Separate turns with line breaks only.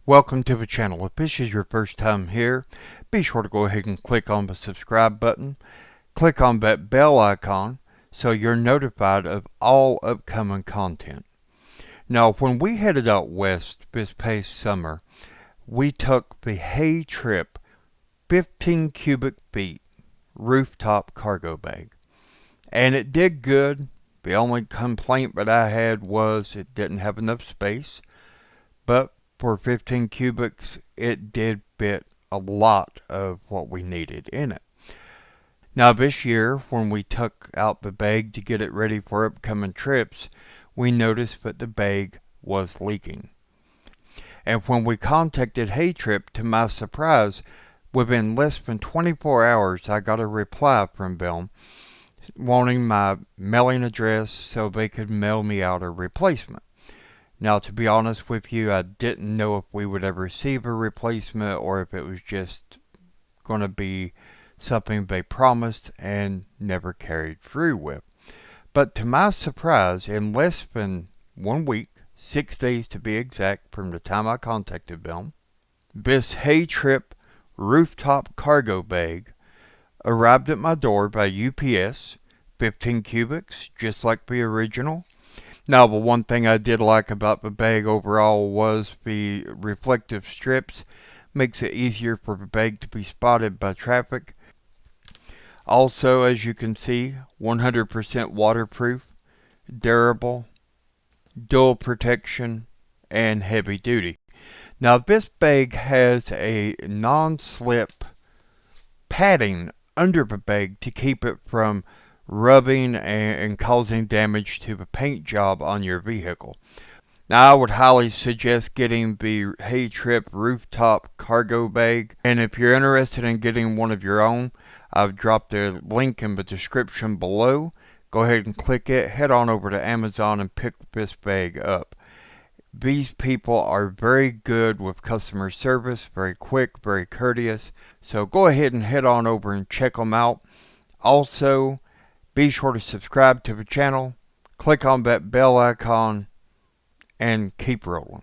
Welcome to the channel. If this is your first time here, be sure to go ahead and click on the subscribe button. Click on that bell icon so you're notified of all upcoming content. Now, when we headed out west this past summer, we took the HeyTrip 15 cubic feet rooftop cargo bag. And it did good. The only complaint that I had was it didn't have enough space. But for 15 cubics, it did fit a lot of what we needed in it. Now this year, when we took out the bag to get it ready for upcoming trips, we noticed that the bag was leaking. And when we contacted HeyTrip, to my surprise, within less than 24 hours, I got a reply from them wanting my mailing address so they could mail me out a replacement. Now, to be honest with you, I didn't know if we would ever receive a replacement or if it was just going to be something they promised and never carried through with. But to my surprise, in less than 1 week, 6 days to be exact from the time I contacted them, this HeyTrip Rooftop Cargo Bag arrived at my door by UPS, 15 cubics, just like the original. Now, the one thing I did like about the bag overall was the reflective strips. Makes it easier for the bag to be spotted by traffic. Also, as you can see, 100% waterproof, durable, dual protection, and heavy duty. Now, this bag has a non-slip padding under the bag to keep it from rubbing and causing damage to the paint job on your vehicle. Now, I would highly suggest getting the HeyTrip Rooftop Cargo Bag, and if you're interested in getting one of your own, I've dropped a link in the description below. Go ahead and click it, head on over to Amazon and pick this bag up. These people are very good with customer service, very quick, very courteous, so go ahead and head on over and check them out. Also, be sure to subscribe to the channel, click on that bell icon, and keep rolling.